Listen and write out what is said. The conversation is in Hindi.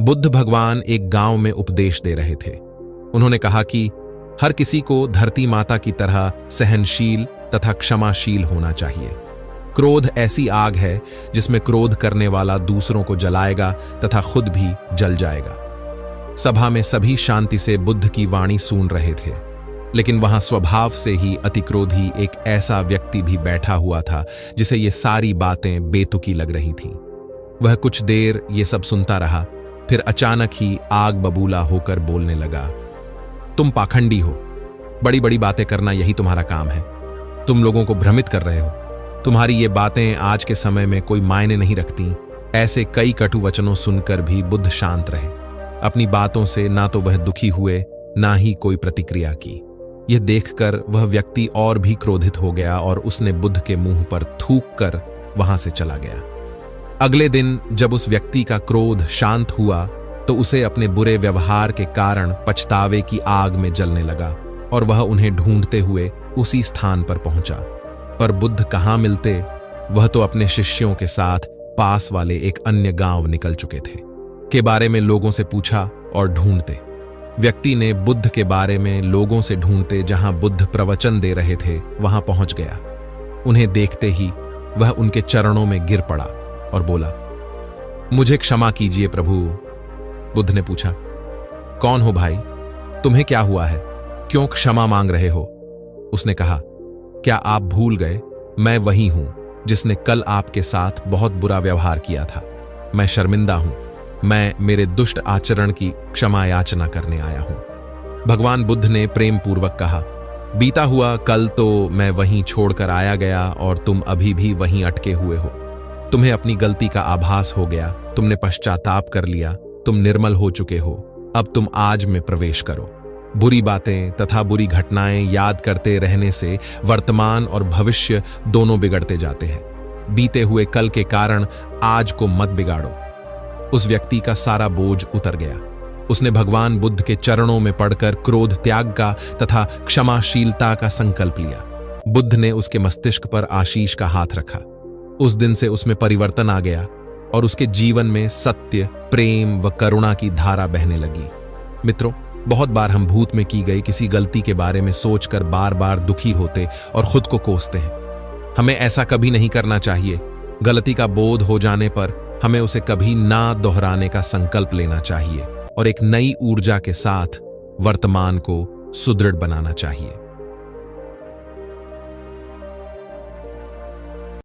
बुद्ध भगवान एक गांव में उपदेश दे रहे थे। उन्होंने कहा कि हर किसी को धरती माता की तरह सहनशील तथा क्षमाशील होना चाहिए। क्रोध ऐसी आग है जिसमें क्रोध करने वाला दूसरों को जलाएगा तथा खुद भी जल जाएगा। सभा में सभी शांति से बुद्ध की वाणी सुन रहे थे, लेकिन वहां स्वभाव से ही अतिक्रोधी एक ऐसा व्यक्ति भी बैठा हुआ था जिसे ये सारी बातें बेतुकी लग रही थीं। वह कुछ देर ये सब सुनता रहा, फिर अचानक ही आग बबूला होकर बोलने लगा, तुम पाखंडी हो, बड़ी बड़ी बातें करना यही तुम्हारा काम है। तुम लोगों को भ्रमित कर रहे हो। तुम्हारी ये बातें आज के समय में कोई मायने नहीं रखती। ऐसे कई कटु वचनों सुनकर भी बुद्ध शांत रहे। अपनी बातों से ना तो वह दुखी हुए, ना ही कोई प्रतिक्रिया की। यह देखकर वह व्यक्ति और भी क्रोधित हो गया और उसने बुद्ध के मुंह पर थूक कर वहां से चला गया। अगले दिन जब उस व्यक्ति का क्रोध शांत हुआ तो उसे अपने बुरे व्यवहार के कारण पछतावे की आग में जलने लगा और वह उन्हें ढूंढते हुए उसी स्थान पर पहुंचा। पर बुद्ध कहाँ मिलते, वह तो अपने शिष्यों के साथ पास वाले एक अन्य गांव निकल चुके थे। के बारे में लोगों से पूछा और ढूंढते। व्यक्ति ने बुद्ध के बारे में लोगों से ढूंढते जहां बुद्ध प्रवचन दे रहे थे वहां पहुंच गया। उन्हें देखते ही वह उनके चरणों में गिर पड़ा और बोला, मुझे क्षमा कीजिए प्रभु। बुद्ध ने पूछा, कौन हो भाई, तुम्हें क्या हुआ है, क्यों क्षमा मांग रहे हो? उसने कहा, क्या आप भूल गए, मैं वही हूं जिसने कल आपके साथ बहुत बुरा व्यवहार किया था। मैं शर्मिंदा हूं, मैं मेरे दुष्ट आचरण की क्षमा याचना करने आया हूं। भगवान बुद्ध ने प्रेम पूर्वक कहा, बीता हुआ कल तो मैं वहीं छोड़कर आया गया और तुम अभी भी वहीं अटके हुए हो। तुम्हें अपनी गलती का आभास हो गया, तुमने पश्चाताप कर लिया, तुम निर्मल हो चुके हो। अब तुम आज में प्रवेश करो। बुरी बातें तथा बुरी घटनाएं याद करते रहने से वर्तमान और भविष्य दोनों बिगड़ते जाते हैं। बीते हुए कल के कारण आज को मत बिगाड़ो। उस व्यक्ति का सारा बोझ उतर गया। उसने भगवान बुद्ध के चरणों में पड़कर क्रोध त्याग का तथा क्षमाशीलता का संकल्प लिया। बुद्ध ने उसके मस्तिष्क पर आशीष का हाथ रखा। उस दिन से उसमें परिवर्तन आ गया और उसके जीवन में सत्य, प्रेम व करुणा की धारा बहने लगी। मित्रों, बहुत बार हम भूत में की गई किसी गलती के बारे में सोचकर बार बार दुखी होते और खुद को कोसते हैं। हमें ऐसा कभी नहीं करना चाहिए। गलती का बोध हो जाने पर हमें उसे कभी ना दोहराने का संकल्प लेना चाहिए और एक नई ऊर्जा के साथ वर्तमान को सुदृढ़ बनाना चाहिए।